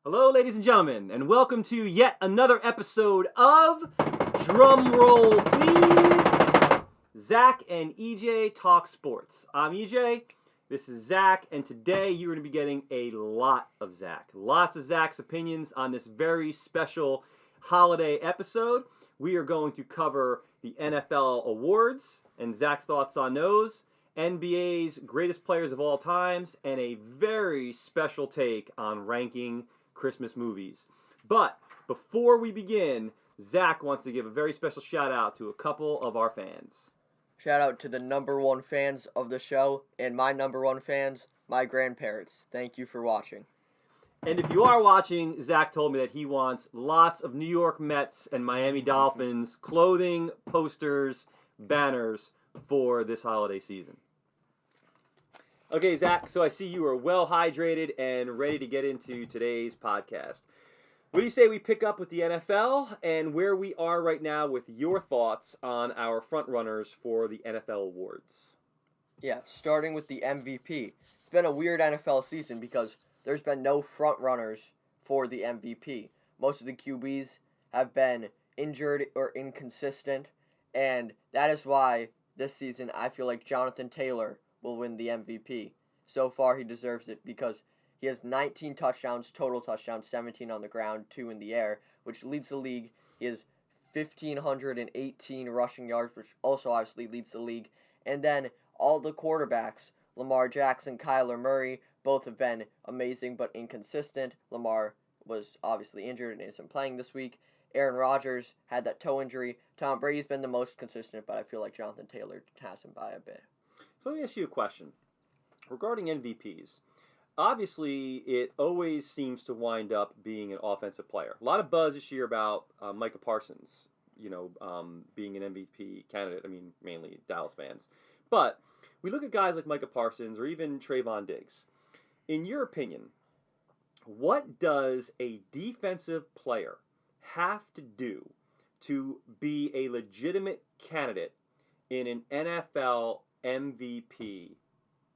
Hello, ladies and gentlemen, and welcome to yet another episode of Drumroll Please, Zach and EJ Talk Sports. I'm EJ, this is Zach, and today you're going to be getting a lot of Zach. Lots of Zach's opinions on this very special holiday episode. We are going to cover the NFL awards and Zach's thoughts on those, NBA's greatest players of all times, and a very special take on ranking Christmas movies. But before we begin, Zach wants to give a very special shout out to a couple of our fans. Shout out to the number one fans of the show and my number one fans, my grandparents. Thank you for watching. And if you are watching, Zach told me that he wants lots of New York Mets and Miami Dolphins clothing, posters, banners for this holiday season. Okay, Zach, so I see you are well hydrated and ready to get into today's podcast. What do you say we pick up with the NFL and where we are right now with your thoughts on our front runners for the NFL awards? Yeah, starting with the MVP. It's been a weird NFL season because there's been no front runners for the MVP. Most of the QBs have been injured or inconsistent, and that is why this season I feel like Jonathan Taylor will win the MVP. So far, he deserves it because he has 19 touchdowns, total touchdowns, 17 on the ground, 2 in the air, which leads the league. He has 1,518 rushing yards, which also obviously leads the league. And then all the quarterbacks, Lamar Jackson, Kyler Murray, both have been amazing but inconsistent. Lamar was obviously injured and isn't playing this week. Aaron Rodgers had that toe injury. Tom Brady's been the most consistent, but I feel like Jonathan Taylor has him by a bit. So let me ask you a question regarding MVPs. Obviously, it always seems to wind up being an offensive player. A lot of buzz this year about Micah Parsons, being an MVP candidate. I mean, mainly Dallas fans. But we look at guys like Micah Parsons or even Trayvon Diggs. In your opinion, what does a defensive player have to do to be a legitimate candidate in an NFL MVP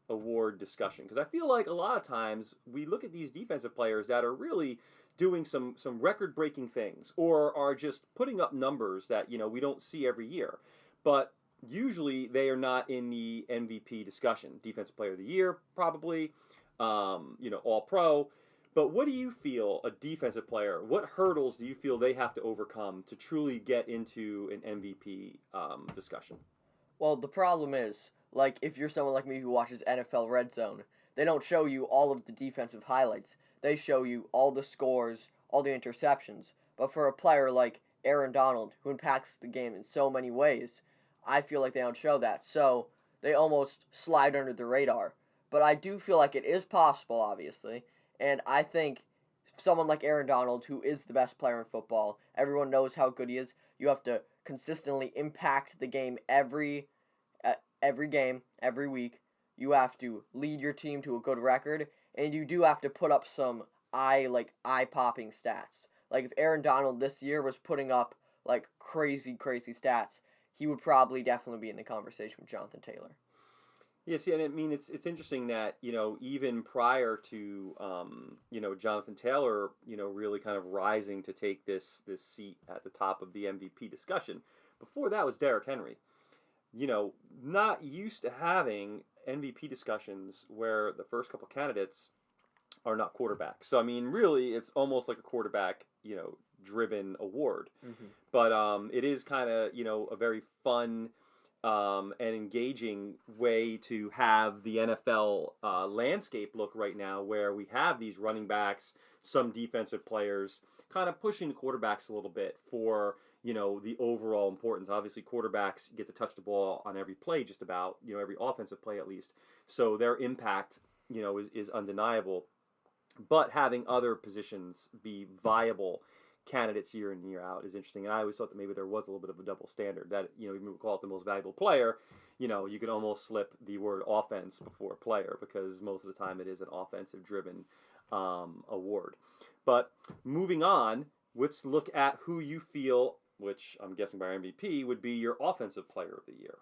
award discussion? Because I feel like a lot of times we look at these defensive players that are really doing some record-breaking things or are just putting up numbers that we don't see every year, but usually they are not in the MVP discussion. Defensive Player of the Year, probably, All Pro. But what do you feel a defensive player? What hurdles do you feel they have to overcome to truly get into an MVP discussion? Well, the problem is, like, if you're someone like me who watches NFL Red Zone, they don't show you all of the defensive highlights. They show you all the scores, all the interceptions. But for a player like Aaron Donald, who impacts the game in so many ways, I feel like they don't show that. So they almost slide under the radar. But I do feel like it is possible, obviously. And I think someone like Aaron Donald, who is the best player in football, everyone knows how good he is. You have to consistently impact the game every game, every week. You have to lead your team to a good record, and you do have to put up some eye-popping stats. Like if Aaron Donald this year was putting up like crazy stats, he would probably definitely be in the conversation with Jonathan Taylor. Yeah, see, and I mean, it's interesting that, even prior to, Jonathan Taylor, really kind of rising to take this seat at the top of the MVP discussion, before that was Derrick Henry. Not used to having MVP discussions where the first couple candidates are not quarterbacks. So, I mean, really, it's almost like a quarterback, driven award. Mm-hmm. But it is kind of, a very fun and engaging way to have the NFL landscape look right now, where we have these running backs, some defensive players, kind of pushing the quarterbacks a little bit for the overall importance. Obviously, quarterbacks get to touch the ball on every play, just about every offensive play at least. So their impact is undeniable. But having other positions be viable candidates year in and year out is interesting. And I always thought that maybe there was a little bit of a double standard, that even we call it the most valuable player, you could almost slip the word offense before player, because most of the time it is an offensive driven award. But moving on, let's look at who you feel, which I'm guessing by MVP would be your offensive player of the year.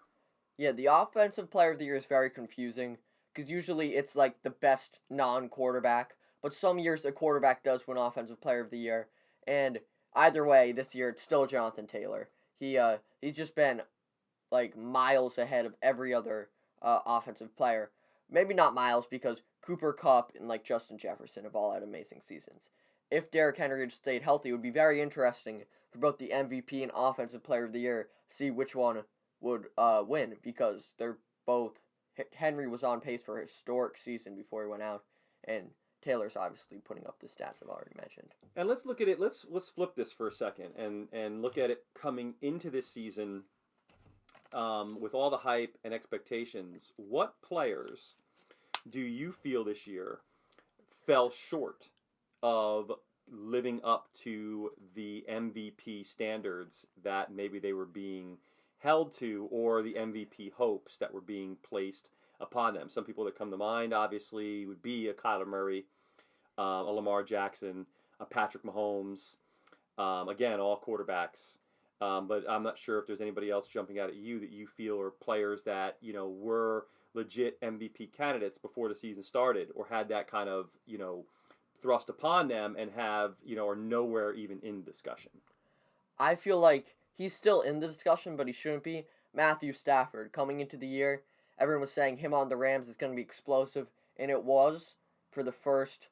Yeah, the offensive player of the year is very confusing because usually it's like the best non-quarterback, but some years the quarterback does win Offensive Player of the Year. And either way, this year it's still Jonathan Taylor. He's just been like miles ahead of every other offensive player. Maybe not miles because Cooper Kupp and like Justin Jefferson have all had amazing seasons. If Derrick Henry had stayed healthy, it would be very interesting for both the MVP and Offensive Player of the Year to see which one would win, because they're both. Henry was on pace for a historic season before he went out, and Taylor's obviously putting up the stats I've already mentioned. And let's look at it. Let's flip this for a second and look at it coming into this season. With all the hype and expectations, what players do you feel this year fell short of living up to the MVP standards that maybe they were being held to, or the MVP hopes that were being placed upon them? Some people that come to mind, obviously, would be a Kyler Murray, a Lamar Jackson, a Patrick Mahomes, again, all quarterbacks. But I'm not sure if there's anybody else jumping out at you that you feel are players that, were legit MVP candidates before the season started, or had that kind of, thrust upon them and have, are nowhere even in discussion. I feel like he's still in the discussion, but he shouldn't be. Matthew Stafford, coming into the year, everyone was saying him on the Rams is going to be explosive, and it was for the first,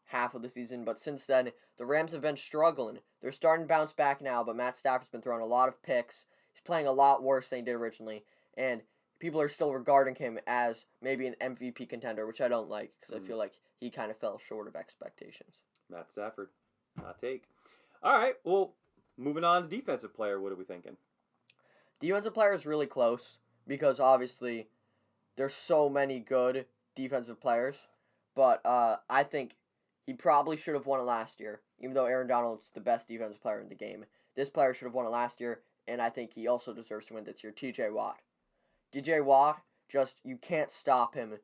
half of the season, but since then, the Rams have been struggling. They're starting to bounce back now, but Matt Stafford's been throwing a lot of picks. He's playing a lot worse than he did originally, and people are still regarding him as maybe an MVP contender, which I don't like, because I feel like he kind of fell short of expectations. Matt Stafford, hot take. All right, well, moving on to defensive player, what are we thinking? Defensive player is really close, because obviously there's so many good defensive players, but I think he probably should have won it last year, even though Aaron Donald's the best defensive player in the game. This player should have won it last year, and I think he also deserves to win this year. TJ Watt. TJ Watt, you can't stop him.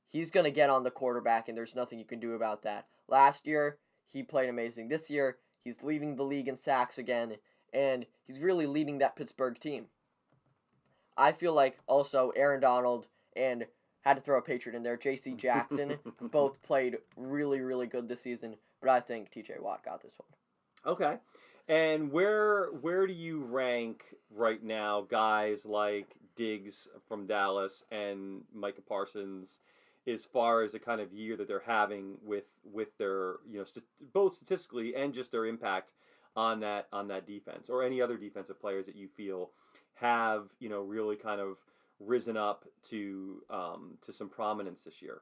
He's going to get on the quarterback, and there's nothing you can do about that. Last year, he played amazing. This year, he's leading the league in sacks again, and he's really leading that Pittsburgh team. I feel like also Aaron Donald and had to throw a Patriot in there, J.C. Jackson, both played really, really good this season, but I think T.J. Watt got this one. Okay. And where do you rank right now guys like Diggs from Dallas and Micah Parsons as far as the kind of year that they're having with their, both statistically and just their impact on that defense, or any other defensive players that you feel have, really kind of risen up to some prominence this year?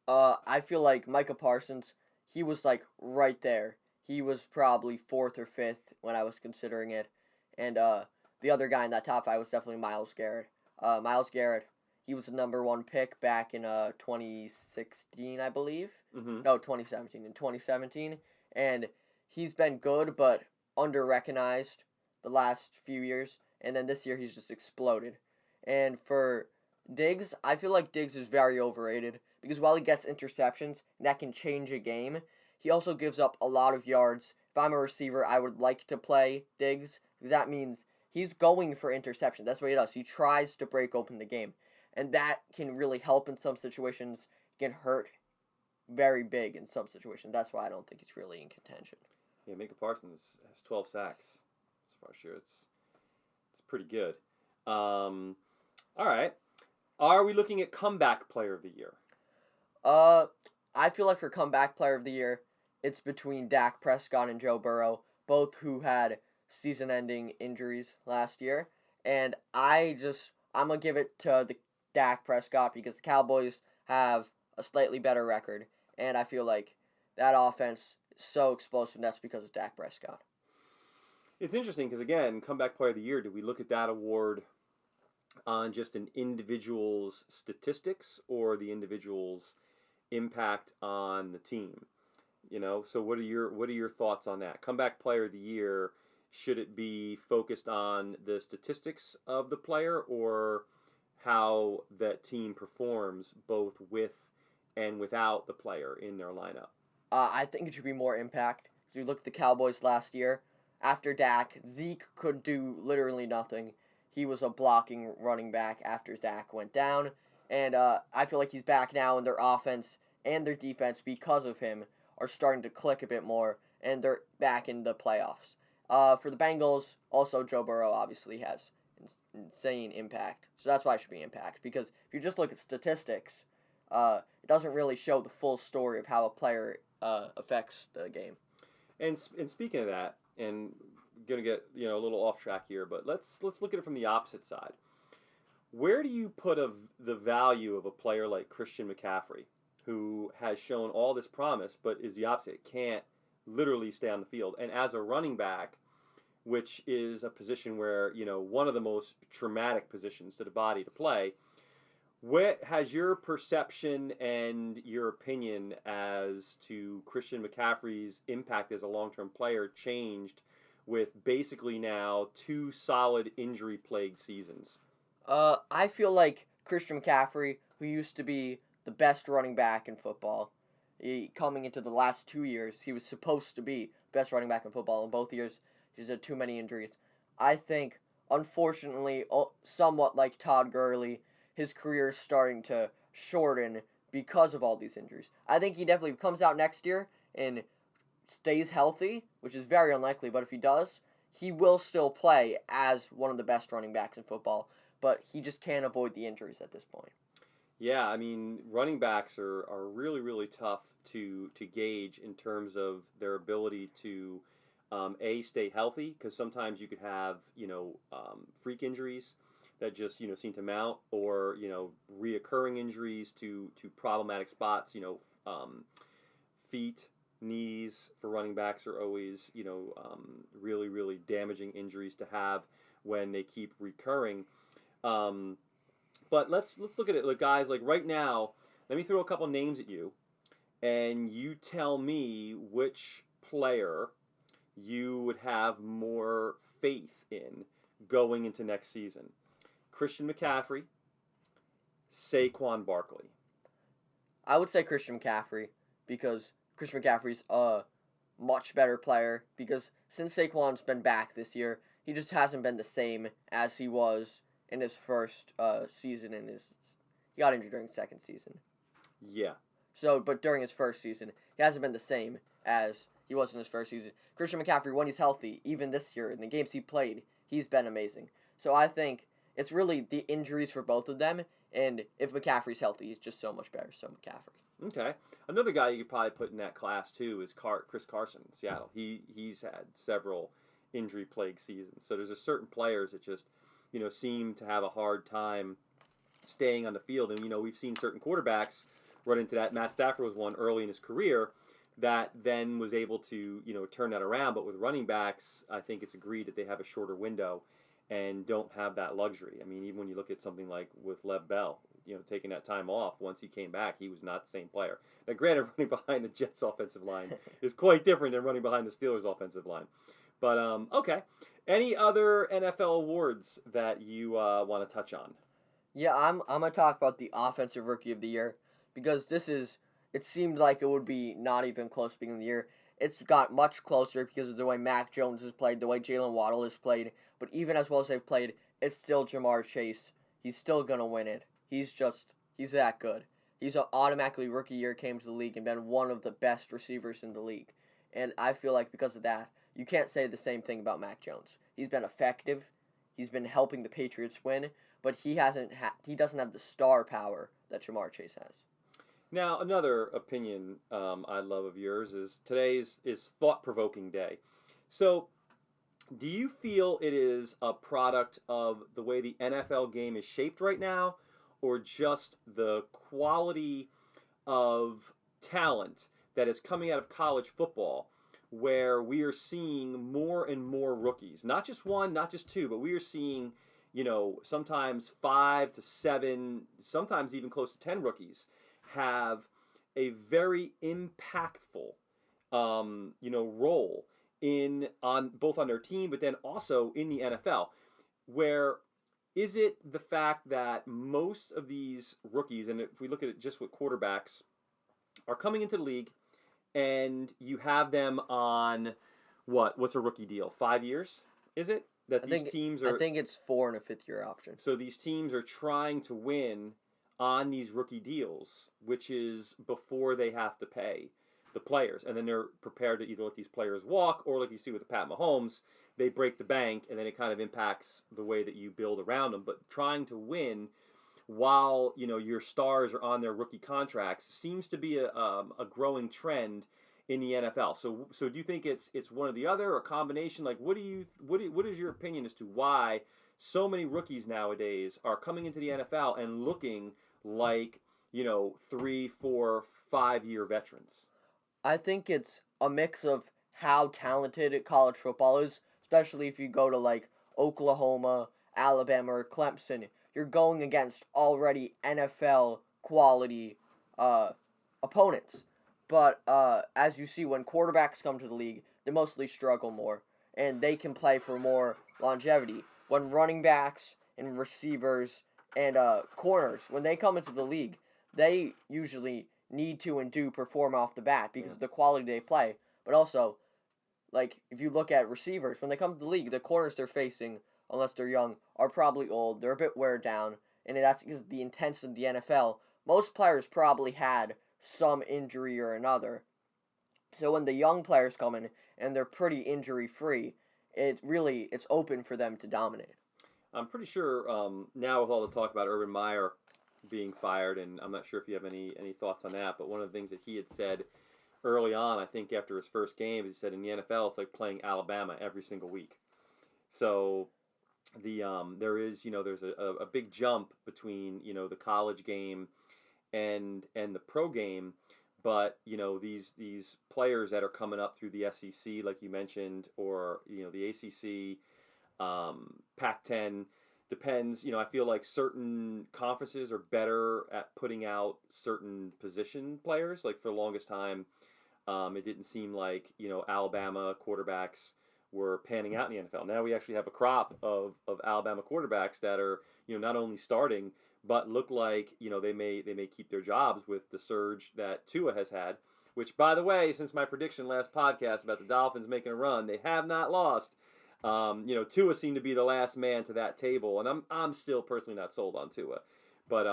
I feel like Micah Parsons, he was right there. He was probably 4th or 5th when I was considering it, and the other guy in that top 5 was definitely Myles Garrett. Myles Garrett, he was the number 1 pick back in 2016, I believe. Mm-hmm. No, 2017. In 2017, and he's been good but under-recognized the last few years, and then this year he's just exploded. And for Diggs, I feel like Diggs is very overrated, because while he gets interceptions, that can change a game, he also gives up a lot of yards. If I'm a receiver, I would like to play Diggs, because that means he's going for interceptions. That's what he does. He tries to break open the game, and that can really help in some situations. It can hurt very big in some situations. That's why I don't think he's really in contention. Yeah, Micah Parsons has 12 sacks. As far as sure, it's pretty good. All right. Are we looking at comeback player of the year? I feel like for comeback player of the year, it's between Dak Prescott and Joe Burrow, both who had season-ending injuries last year. And I'm going to give it to the Dak Prescott, because the Cowboys have a slightly better record. And I feel like that offense is so explosive, and that's because of Dak Prescott. It's interesting because, again, comeback player of the year, do we look at that award on just an individual's statistics or the individual's impact on the team? So what are your thoughts on that? Comeback player of the year, should it be focused on the statistics of the player or how that team performs both with and without the player in their lineup? I think it should be more impact. Because you look at the Cowboys last year, after Dak, Zeke could do literally nothing. He was a blocking running back after Dak went down. And I feel like he's back now, and their offense and their defense, because of him, are starting to click a bit more, and they're back in the playoffs. For the Bengals, also Joe Burrow obviously has insane impact. So that's why it should be impact. Because if you just look at statistics, it doesn't really show the full story of how a player affects the game. And speaking of that, and gonna get a little off track here, but let's look at it from the opposite side. Where do you put the value of a player like Christian McCaffrey, who has shown all this promise, but is the opposite, can't literally stay on the field, and as a running back, which is a position where one of the most traumatic positions to the body to play. What has your perception and your opinion as to Christian McCaffrey's impact as a long-term player changed with basically now 2 solid injury-plagued seasons? I feel like Christian McCaffrey, who used to be the best running back in football, coming into the last 2 years, he was supposed to be best running back in football. In both years, he's had too many injuries. I think, unfortunately, somewhat like Todd Gurley, his career is starting to shorten because of all these injuries. I think he definitely comes out next year and stays healthy, which is very unlikely, but if he does, he will still play as one of the best running backs in football, but he just can't avoid the injuries at this point. Yeah, I mean, running backs are really, really tough to gauge in terms of their ability to, stay healthy, because sometimes you could have, freak injuries that just seem to mount, or reoccurring injuries to problematic spots. Feet, knees for running backs are always really, really damaging injuries to have when they keep recurring. But let's look at it, like, guys. Like right now, let me throw a couple names at you, and you tell me which player you would have more faith in going into next season. Christian McCaffrey, Saquon Barkley. I would say Christian McCaffrey, because Christian McCaffrey's a much better player, because since Saquon's been back this year, he just hasn't been the same as he was in his first season. He got injured during his second season. Yeah. But during his first season, he hasn't been the same as he was in his first season. Christian McCaffrey, when he's healthy, even this year, in the games he played, he's been amazing. So I think it's really the injuries for both of them, and if McCaffrey's healthy, he's just so much better. So McCaffrey. Okay. Another guy you could probably put in that class too is Chris Carson in Seattle. He's had several injury-plagued seasons. So there's a certain players that just seem to have a hard time staying on the field, and we've seen certain quarterbacks run into that. Matt Stafford was one early in his career that then was able to turn that around. But with running backs, I think it's agreed that they have a shorter window and don't have that luxury. I mean, even when you look at something like with Lev Bell, taking that time off, once he came back, he was not the same player. Now, granted, running behind the Jets' offensive line is quite different than running behind the Steelers' offensive line. But, okay. Any other NFL awards that you want to touch on? Yeah, I'm going to talk about the Offensive Rookie of the Year, because it seemed like it would be not even close to beginning of the year. It's got much closer because of the way Mac Jones has played, the way Jalen Waddle has played. But even as well as they've played, it's still Jamar Chase. He's still going to win it. He's that good. He's automatically rookie year, came to the league, and been one of the best receivers in the league. And I feel like because of that, you can't say the same thing about Mac Jones. He's been effective. He's been helping the Patriots win, but he doesn't have the star power that Jamar Chase has. Now, another opinion I love of yours is today's is thought-provoking day. So, do you feel it is a product of the way the NFL game is shaped right now, or just the quality of talent that is coming out of college football, where we are seeing more and more rookies? Not just one, not just two, but we are seeing, sometimes 5 to 7, sometimes even close to 10 rookies have a very impactful, role both on their team, but then also in the NFL. Where is it the fact that most of these rookies, and if we look at it just with quarterbacks, are coming into the league, and you have them on what's a rookie deal? 5 years? Is it that these teams are? I think it's 4 and a 5th year option. So these teams are trying to win on these rookie deals, which is before they have to pay the players. And then they're prepared to either let these players walk or, like you see with the Pat Mahomes, they break the bank, and then it kind of impacts the way that you build around them. But trying to win while your stars are on their rookie contracts seems to be a growing trend in the NFL. So do you think it's one or the other, or a combination? Like, what is your opinion as to why so many rookies nowadays are coming into the NFL and looking like 3, 4, 5 year veterans? I think it's a mix of how talented college football is, especially if you go to like Oklahoma, Alabama, or Clemson. You're going against already NFL quality opponents. But as you see, when quarterbacks come to the league, they mostly struggle more, and they can play for more longevity. When running backs and receivers and corners, when they come into the league, they usually need to and do perform off the bat because of the quality they play. But also, like, if you look at receivers, when they come to the league, the corners they're facing, unless they're young, are probably old. They're a bit wear down, and that's because of the intensity of the NFL. Most players probably had some injury or another. So when the young players come in and they're pretty injury free, it's open for them to dominate. I'm pretty sure now with all the talk about Urban Meyer being fired, and I'm not sure if you have any thoughts on that, but one of the things that he had said early on, I think after his first game, he said in the NFL it's like playing Alabama every single week. So there is there's a big jump between the college game and the pro game, but these players that are coming up through the SEC, like you mentioned, or the ACC, Pac-10, depends. I feel like certain conferences are better at putting out certain position players. Like for the longest time, it didn't seem like Alabama quarterbacks were panning out in the NFL. Now we actually have a crop of Alabama quarterbacks that are not only starting but look like they may keep their jobs with the surge that Tua has had. Which, by the way, since my prediction last podcast about the Dolphins making a run, they have not lost. Tua seemed to be the last man to that table, and I'm still personally not sold on Tua, but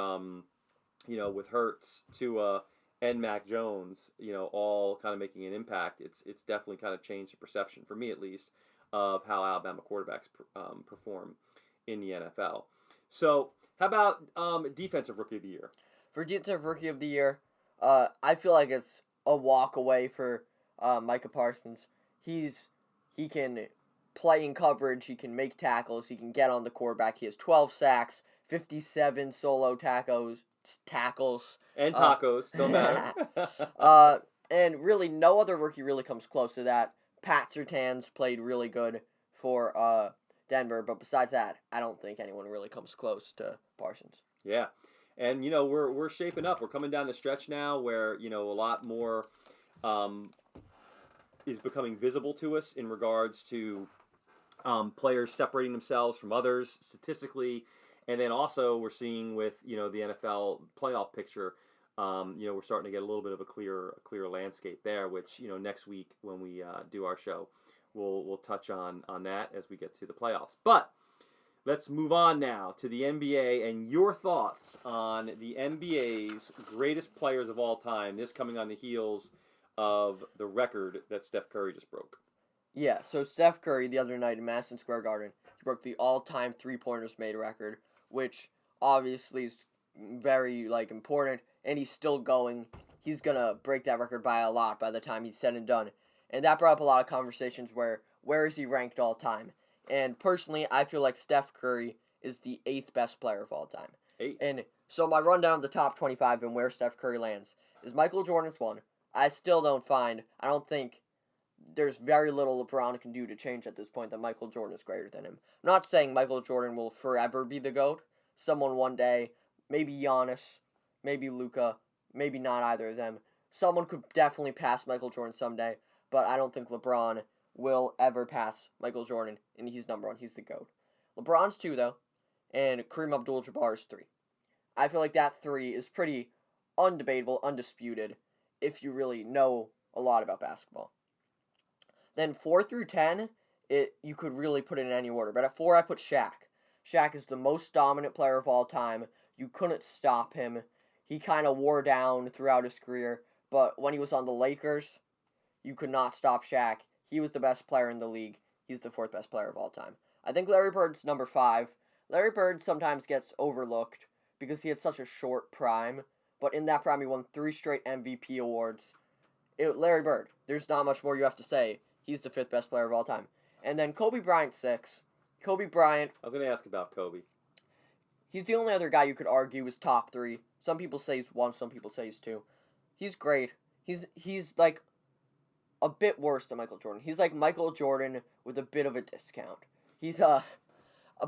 with Hurts, Tua, and Mac Jones, all kind of making an impact, it's definitely kind of changed the perception, for me at least, of how Alabama quarterbacks perform in the NFL. So, how about Defensive Rookie of the Year? For Defensive Rookie of the Year, I feel like it's a walk away for Micah Parsons. He can play in coverage, he can make tackles, he can get on the quarterback. He has 12 sacks, 57 solo tackles. And tacos, don't matter. And really, no other rookie really comes close to that. Pat Surtain's played really good for Denver, but besides that, I don't think anyone really comes close to Parsons. Yeah, and we're shaping up. We're coming down the stretch now where a lot more is becoming visible to us in regards to players separating themselves from others statistically. And then also we're seeing with the NFL playoff picture, we're starting to get a little bit of a clearer landscape there. Which next week when we do our show, we'll touch on that as we get to the playoffs. But let's move on now to the NBA and your thoughts on the NBA's greatest players of all time. This coming on the heels of the record that Steph Curry just broke. Yeah, so Steph Curry the other night in Madison Square Garden, he broke the all-time three-pointers made record, which obviously is very important, and he's still going. He's going to break that record by a lot by the time he's said and done. And that brought up a lot of conversations where is he ranked all time? And personally, I feel like Steph Curry is the 8th best player of all time. 8. And so my rundown of the top 25 and where Steph Curry lands is Michael Jordan's 1. I don't think there's very little LeBron can do to change at this point that Michael Jordan is greater than him. I'm not saying Michael Jordan will forever be the GOAT. Someone one day, maybe Giannis, maybe Luka, maybe not either of them. Someone could definitely pass Michael Jordan someday, but I don't think LeBron will ever pass Michael Jordan, and he's number 1. He's the GOAT. LeBron's 2, though, and Kareem Abdul-Jabbar is 3. I feel like that 3 is pretty undebatable, undisputed, if you really know a lot about basketball. Then 4 through 10, you could really put it in any order. But at 4, I put Shaq. Shaq is the most dominant player of all time. You couldn't stop him. He kind of wore down throughout his career, but when he was on the Lakers, you could not stop Shaq. He was the best player in the league. He's the fourth best player of all time. I think Larry Bird's number 5. Larry Bird sometimes gets overlooked because he had such a short prime, but in that prime he won 3 straight MVP awards. Larry Bird, there's not much more you have to say. He's the 5th best player of all time. And then Kobe Bryant 6. Kobe Bryant. I was going to ask about Kobe. He's the only other guy you could argue is top 3. Some people say he's 1, some people say he's 2. He's great. He's like a bit worse than Michael Jordan. He's like Michael Jordan with a bit of a discount.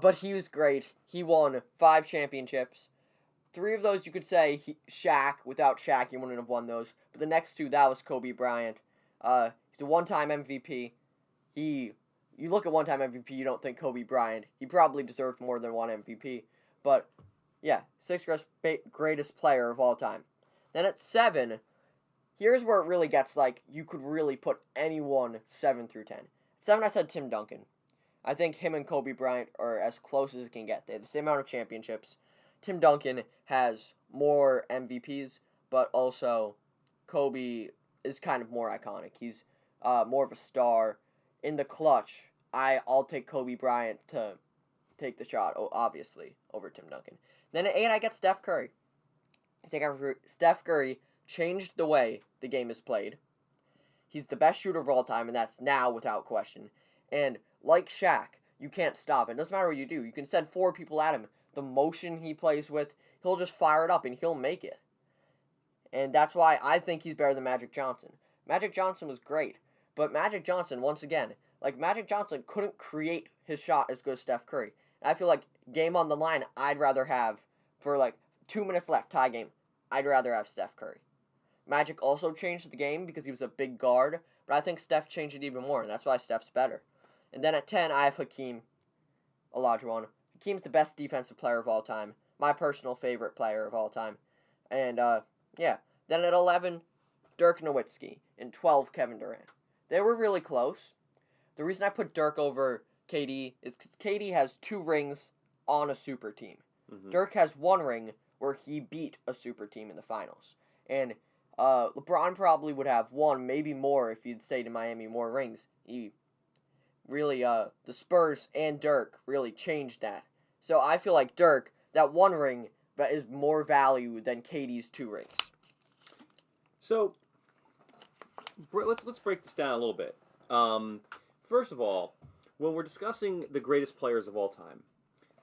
But he was great. He won 5 championships. 3 of those you could say Shaq. Without Shaq, he wouldn't have won those. But the next 2, that was Kobe Bryant. He's a one-time MVP. You look at one-time MVP, you don't think Kobe Bryant. He probably deserved more than 1 MVP. But, yeah, 6th greatest player of all time. Then at 7, here's where it really gets like, you could really put anyone 7 through 10. At 7, I said Tim Duncan. I think him and Kobe Bryant are as close as it can get. They have the same amount of championships. Tim Duncan has more MVPs, but also Kobe is kind of more iconic. He's more of a star. In the clutch, I'll take Kobe Bryant to take the shot, obviously, over Tim Duncan. Then at 8, I get Steph Curry. I think Steph Curry changed the way the game is played. He's the best shooter of all time, and that's now without question. And like Shaq, you can't stop. It doesn't matter what you do. You can send 4 people at him. The motion he plays with, he'll just fire it up and he'll make it. And that's why I think he's better than Magic Johnson. Magic Johnson was great. But Magic Johnson, once again, Magic Johnson couldn't create his shot as good as Steph Curry. And I feel like game on the line, I'd rather have, for 2 minutes left, tie game, I'd rather have Steph Curry. Magic also changed the game because he was a big guard, but I think Steph changed it even more, and that's why Steph's better. And then at 10, I have Hakeem Olajuwon. Hakeem's the best defensive player of all time. My personal favorite player of all time. And, yeah. Then at 11, Dirk Nowitzki. And 12, Kevin Durant. They were really close. The reason I put Dirk over KD is because KD has 2 rings on a super team. Mm-hmm. Dirk has 1 ring where he beat a super team in the finals. And LeBron probably would have 1, maybe more if he'd stayed in Miami, more rings. He really, the Spurs and Dirk really changed that. So I feel like Dirk, that 1 ring, that is more value than KD's 2 rings. So let's break this down a little bit. First of all, when we're discussing the greatest players of all time,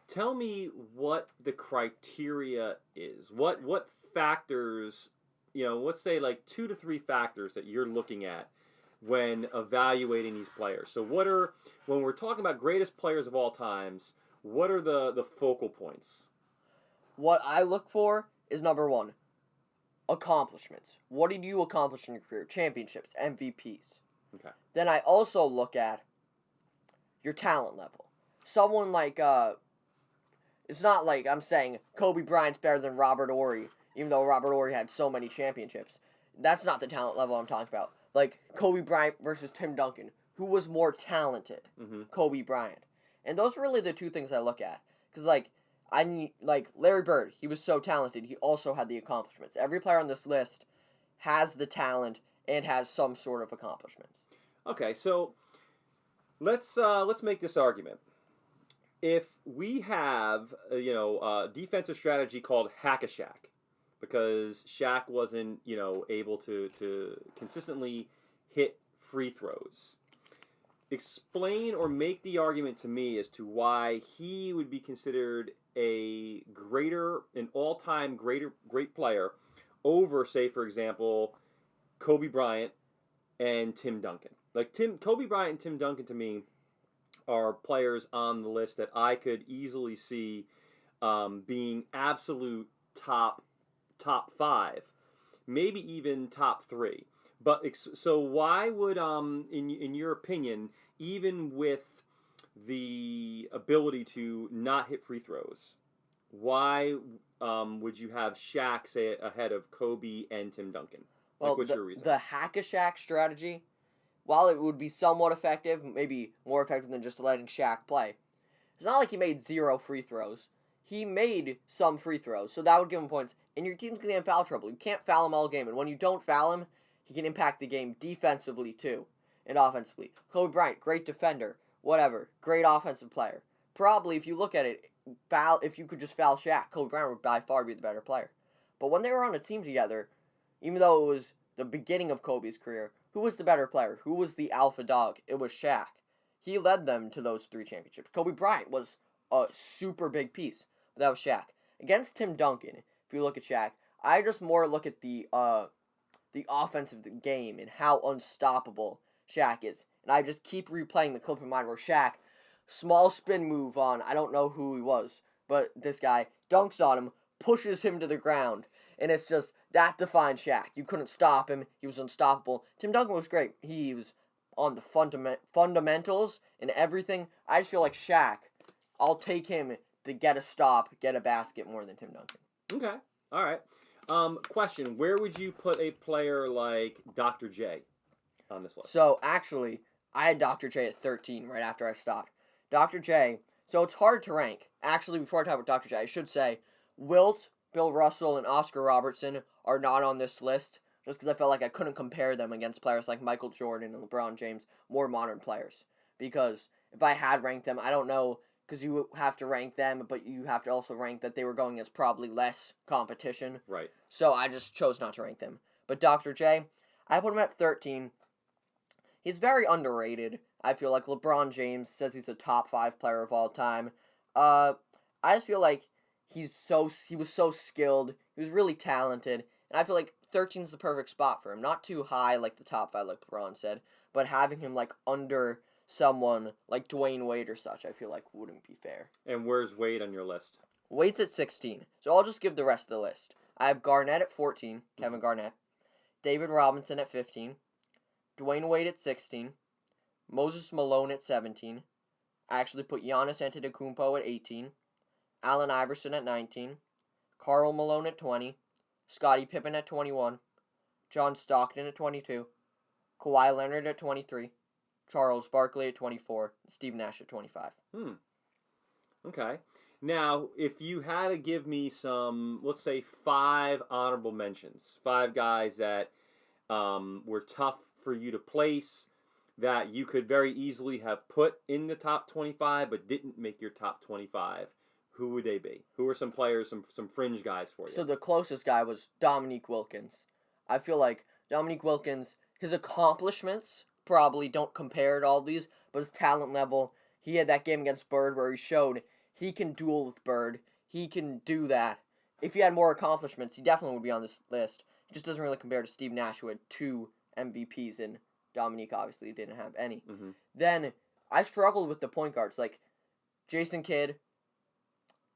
tell me what the criteria is. What factors, let's say 2 to 3 factors that you're looking at when evaluating these players. So when we're talking about greatest players of all times, what are the focal points? What I look for is number 1, accomplishments. What did you accomplish in your career? Championships, MVPs. Okay. Then I also look at your talent level. Someone it's not like I'm saying Kobe Bryant's better than Robert Horry, even though Robert Horry had so many championships. That's not the talent level I'm talking about. Kobe Bryant versus Tim Duncan. Who was more talented? Mm-hmm. Kobe Bryant. And those are really the 2 things I look at. Because, Larry Bird, he was so talented, he also had the accomplishments. Every player on this list has the talent and has some sort of accomplishments. Okay, so let's make this argument. If we have a defensive strategy called Hack-a-Shaq, because Shaq wasn't able to consistently hit free throws, explain or make the argument to me as to why he would be considered an all-time great player over, say, for example, Kobe Bryant and Tim Duncan. Kobe Bryant and Tim Duncan to me are players on the list that I could easily see being absolute top 5, maybe even top 3. But so why would, in your opinion, even with the ability to not hit free throws, why would you have Shaq say ahead of Kobe and Tim Duncan? Well, what's your reason? The Hack-a-Shaq strategy, while it would be somewhat effective, maybe more effective than just letting Shaq play, it's not like he made 0 free throws. he made some free throws, so that would give him points. And your team's going to get in foul trouble. You can't foul him all game, and when you don't foul him, he can impact the game defensively too, and offensively. Kobe Bryant, great defender, whatever, great offensive player. Probably, if you look at it, if you could just foul Shaq, Kobe Bryant would by far be the better player. But when they were on a team together, even though it was the beginning of Kobe's career, who was the better player? Who was the alpha dog? It was Shaq. He led them to those 3 championships. Kobe Bryant was a super big piece. But that was Shaq. Against Tim Duncan, if you look at Shaq, I just more look at the offense of the game and how unstoppable Shaq is. And I just keep replaying the clip in mind where Shaq, small spin move on, I don't know who he was, but this guy dunks on him, pushes him to the ground. And it's just, that defined Shaq. You couldn't stop him. He was unstoppable. Tim Duncan was great. He was on the fundamentals and everything. I just feel like Shaq, I'll take him to get a stop, get a basket more than Tim Duncan. Okay. All right. Question, where would you put a player like Dr. J on this list? So, actually, I had Dr. J at 13 right after I stopped. Dr. J, so it's hard to rank. Actually, before I talk about Dr. J, I should say, Wilt, Bill Russell, and Oscar Robertson are not on this list, just because I felt like I couldn't compare them against players like Michael Jordan and LeBron James, more modern players. Because if I had ranked them, I don't know, because you have to rank them, but you have to also rank that they were going against probably less competition. Right. So I just chose not to rank them. But Dr. J, I put him at 13. He's very underrated. I feel like LeBron James says he's a top 5 player of all time. I just feel like he was so skilled. He was really talented. And I feel like 13 is the perfect spot for him. Not too high like the top 5 like LeBron said, but having him like under someone like Dwayne Wade or such, I feel like wouldn't be fair. And where's Wade on your list? Wade's at 16. So I'll just give the rest of the list. I have Garnett at 14, Kevin Garnett. David Robinson at 15. Dwayne Wade at 16. Moses Malone at 17. I actually put Giannis Antetokounmpo at 18. Allen Iverson at 19. Karl Malone at 20. Scottie Pippen at 21. John Stockton at 22. Kawhi Leonard at 23. Charles Barkley at 24. And Steve Nash at 25. Okay. Now, if you had to give me some, let's say 5 honorable mentions, 5 guys that were tough for you to place, that you could very easily have put in the top 25 but didn't make your top 25, who would they be? Who are some players, some fringe guys for you? So the closest guy was Dominique Wilkins. I feel like Dominique Wilkins, his accomplishments probably don't compare to all these, but his talent level, he had that game against Bird where he showed he can duel with Bird. He can do that. If he had more accomplishments, he definitely would be on this list. He just doesn't really compare to Steve Nash, who had 2 MVPs, and Dominique obviously didn't have any. Mm-hmm. Then I struggled with the point guards, like Jason Kidd,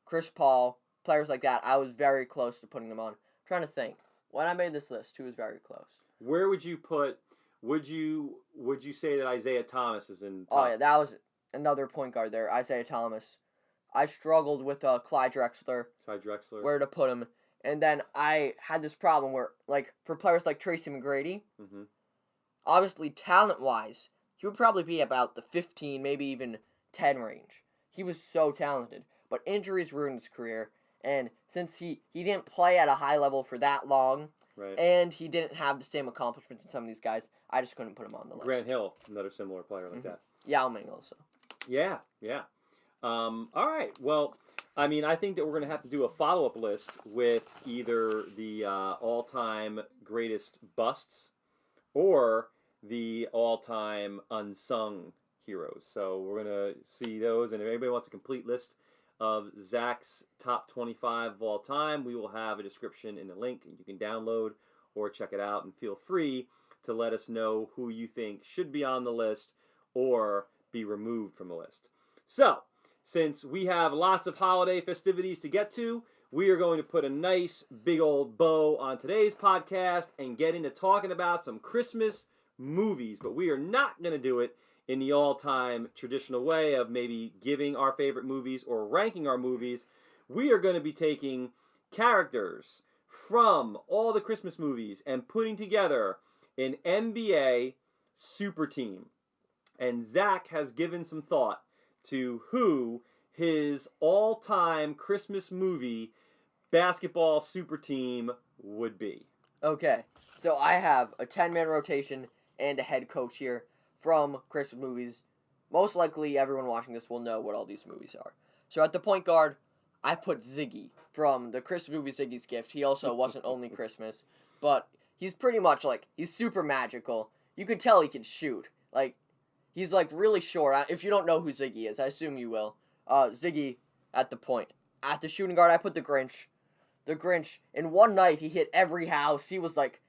Chris Paul, players like that. I was very close to putting them on. I'm trying to think. When I made this list, who was very close? Where would you put? Would you say that Isaiah Thomas is in? Oh yeah, that was another point guard there. Isaiah Thomas. I struggled with Clyde Drexler. Where to put him. And then I had this problem where, like, for players like Tracy McGrady, obviously, talent-wise, he would probably be about the 15, maybe even 10 range. He was so talented. But injuries ruined his career. And since he didn't play at a high level for that long, right, and he didn't have the same accomplishments as some of these guys, I just couldn't put him on the list. Grant Hill, another similar player like that. Yao Ming also. Yeah. All right. Well, I mean, I think that we're going to have to do a follow-up list with either the all-time greatest busts or the all-time unsung heroes. So we're going to see those, and if anybody wants a complete list of Zach's top 25 of all time, we will have a description in the link, and you can download or check it out, and feel free to let us know who you think should be on the list or be removed from the list. So, since we have lots of holiday festivities to get to, we are going to put a nice big old bow on today's podcast and get into talking about some Christmas movies. But we are not going to do it in the all-time traditional way of maybe giving our favorite movies or ranking our movies. We are going to be taking characters from all the Christmas movies and putting together an NBA super team. And Zach has given some thought to who his all-time Christmas movie basketball super team would be. Okay, so I have a 10-man rotation and a head coach here from Christmas movies. Most likely everyone watching this will know what all these movies are. So at the point guard, I put Ziggy from the Christmas movie Ziggy's Gift. He also wasn't only Christmas, but he's pretty much like, he's super magical. You can tell he can shoot. Like, he's like really short. If you don't know who Ziggy is, I assume you will. Ziggy at the point. At the shooting guard, I put the Grinch. The Grinch, in one night, he hit every house. He was like,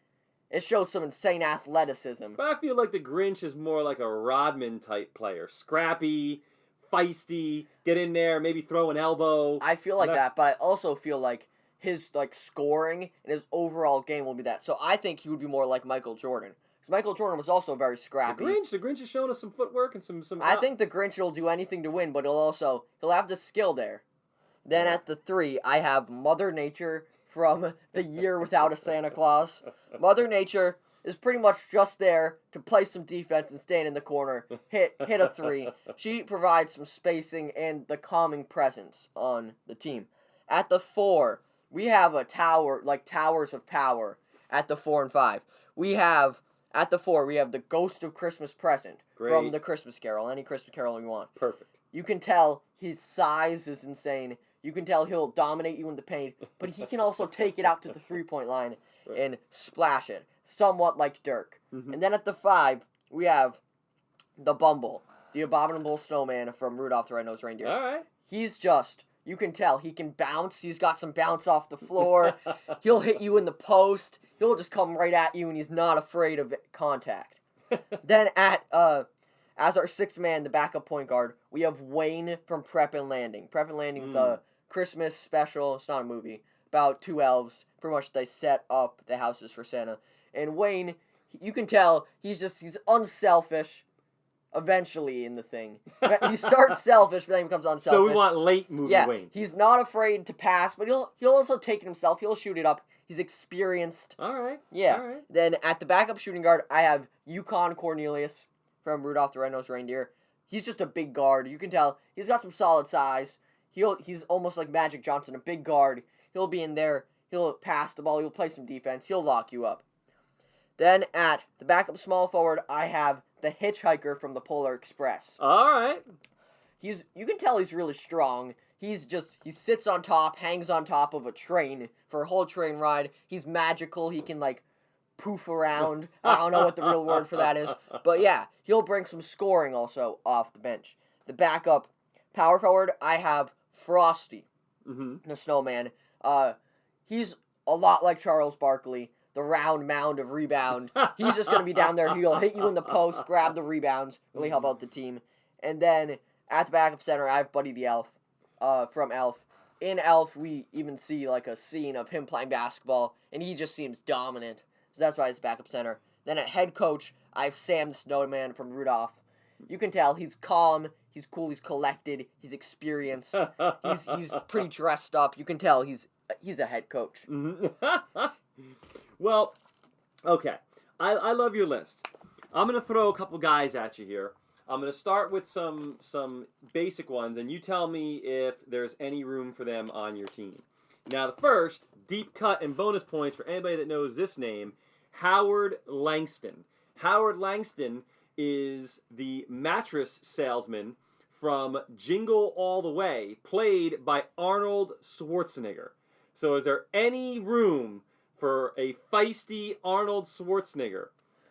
it shows some insane athleticism. But I feel like the Grinch is more like a Rodman type player. Scrappy, feisty, get in there, maybe throw an elbow. I feel like that, but I also feel like his like scoring and his overall game will be that. So I think he would be more like Michael Jordan. Because Michael Jordan was also very scrappy. The Grinch has shown us some footwork and some. I think the Grinch will do anything to win, but he'll have the skill there. Then at the 3, I have Mother Nature from The Year Without a Santa Claus. Mother Nature is pretty much just there to play some defense and stand in the corner, hit a 3. She provides some spacing and the calming presence on the team. At the 4, we have a tower, like towers of power at the 4 and 5. At the 4, we have the Ghost of Christmas Present from the Christmas Carol, any Christmas Carol you want. Perfect. You can tell his size is insane. You can tell he'll dominate you in the paint, but he can also take it out to the three-point line and splash it, somewhat like Dirk. Mm-hmm. And then at the 5, we have the Bumble, the abominable snowman from Rudolph the Red-Nosed Reindeer. All right. He's just, you can tell, he can bounce. He's got some bounce off the floor. He'll hit you in the post. He'll just come right at you, and he's not afraid of contact. Then as our 6th man, the backup point guard, we have Wayne from Prep and Landing. Prep and Landing is a Christmas special. It's not a movie. About 2 elves. Pretty much they set up the houses for Santa. And Wayne, you can tell, he's unselfish eventually in the thing. He starts selfish, but then he becomes unselfish. So we want late movie Wayne. He's not afraid to pass, but he'll also take it himself. He'll shoot it up. He's experienced. All right. Yeah. All right. Then at the backup shooting guard, I have Yukon Cornelius from Rudolph the Red-Nosed Reindeer. He's just a big guard. You can tell he's got some solid size. He's almost like Magic Johnson, a big guard. He'll be in there. He'll pass the ball. He'll play some defense. He'll lock you up. Then at the backup small forward, I have the hitchhiker from the Polar Express. All right. You can tell he's really strong. He sits on top, hangs on top of a train for a whole train ride. He's magical. He can like poof around. I don't know what the real word for that is. But yeah, he'll bring some scoring also off the bench. The backup power forward, I have Frosty, the snowman. He's a lot like Charles Barkley, the round mound of rebound. He's just going to be down there. He'll hit you in the post, grab the rebounds, really help out the team. And then at the backup center, I have Buddy the Elf from Elf. In Elf, we even see like a scene of him playing basketball, and he just seems dominant. So that's why he's backup center. Then at head coach, I have Sam the Snowman from Rudolph. You can tell he's calm, he's cool, he's collected, he's experienced, he's pretty dressed up. You can tell he's a head coach. Well, okay. I love your list. I'm going to throw a couple guys at you here. I'm going to start with some basic ones, and you tell me if there's any room for them on your team. Now, the first, deep cut and bonus points for anybody that knows this name, Howard Langston. Howard Langston is the mattress salesman from Jingle All the Way, played by Arnold Schwarzenegger. So is there any room for a feisty Arnold Schwarzenegger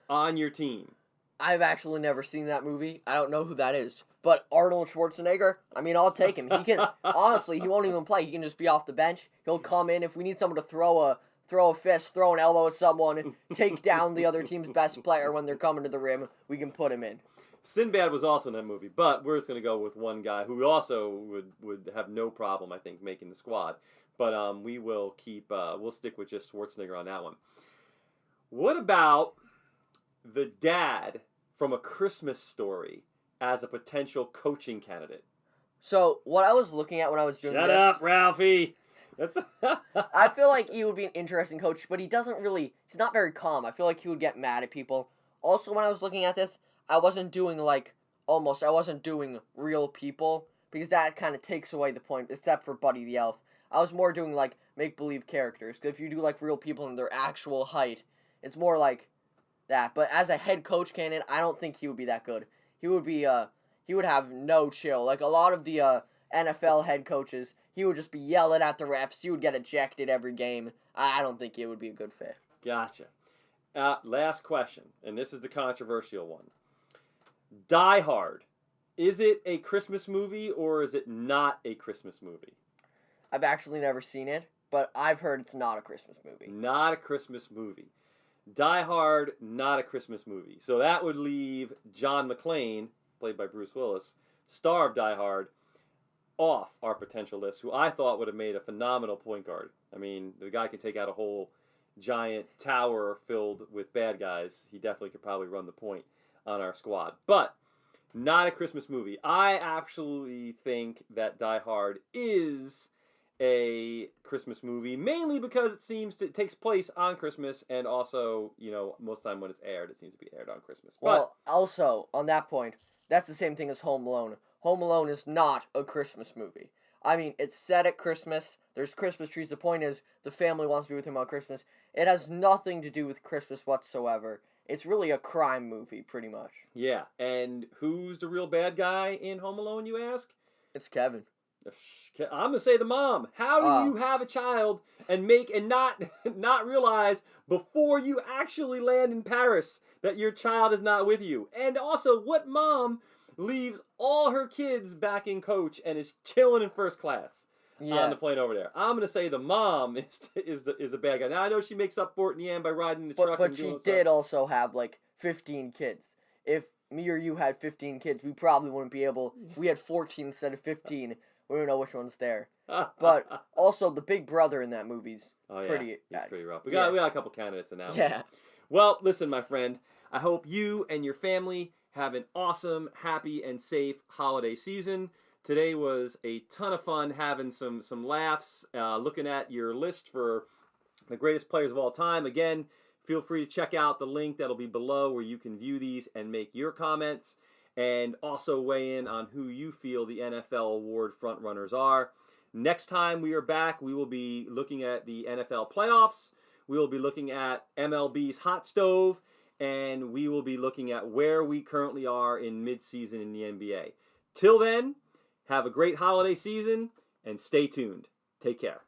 on your team? I've actually never seen that movie. I don't know who that is. But Arnold Schwarzenegger, I mean, I'll take him. He can, honestly, he won't even play. He can just be off the bench. He'll come in. If we need someone to throw a fist, throw an elbow at someone, take down the other team's best player when they're coming to the rim, we can put him in. Sinbad was also in that movie, but we're just going to go with one guy who also would have no problem, I think, making the squad. But we will we'll stick with just Schwarzenegger on that one. What about the dad from A Christmas Story as a potential coaching candidate? So, what I was looking at when I was doing this... Shut up, Ralphie! I feel like he would be an interesting coach, but he's not very calm. I feel like he would get mad at people. Also, when I was looking at this, I wasn't doing real people, because that kind of takes away the point, except for Buddy the Elf. I was more doing, like, make-believe characters, because if you do, like, real people and their actual height, it's more like that. But as a head coach candidate, I don't think he would be that good. He would have no chill. Like, a lot of the NFL head coaches, he would just be yelling at the refs. He would get ejected every game. I don't think it would be a good fit. Gotcha. Last question, and this is the controversial one. Die Hard. Is it a Christmas movie or is it not a Christmas movie? I've actually never seen it, but I've heard it's not a Christmas movie. Not a Christmas movie. Die Hard, not a Christmas movie. So that would leave John McClane, played by Bruce Willis, star of Die Hard, off our potential list, who I thought would have made a phenomenal point guard. I mean, the guy could take out a whole giant tower filled with bad guys. He definitely could probably run the point on our squad. But not a Christmas movie. I absolutely think that Die Hard is a Christmas movie, mainly because it takes place on Christmas, and also, most of the time when it's aired, it seems to be aired on Christmas. Well, also, on that point, that's the same thing as Home Alone. Home Alone is not a Christmas movie. I mean, it's set at Christmas. There's Christmas trees. The point is, the family wants to be with him on Christmas. It has nothing to do with Christmas whatsoever. It's really a crime movie, pretty much. Yeah, and who's the real bad guy in Home Alone, you ask? It's Kevin. I'm gonna say the mom. How do you have a child and not realize before you actually land in Paris that your child is not with you? And also, what mom leaves all her kids back in coach and is chilling in first class on the plane over there? I'm gonna say the mom is the bad guy. Now I know she makes up for it in the end by riding the truck. But she did also have like 15 kids. If me or you had 15 kids, we probably wouldn't be able. If we had 14 instead of 15. We don't know which one's there. But also, the big brother in that movie's pretty... He's pretty rough. We got a couple candidates in that one. Yeah. Well, listen, my friend. I hope you and your family have an awesome, happy, and safe holiday season. Today was a ton of fun having some laughs, looking at your list for the greatest players of all time. Again, feel free to check out the link that'll be below where you can view these and make your comments. And also weigh in on who you feel the NFL award frontrunners are. Next time we are back, we will be looking at the NFL playoffs. We will be looking at MLB's hot stove. And we will be looking at where we currently are in midseason in the NBA. Till then, have a great holiday season and stay tuned. Take care.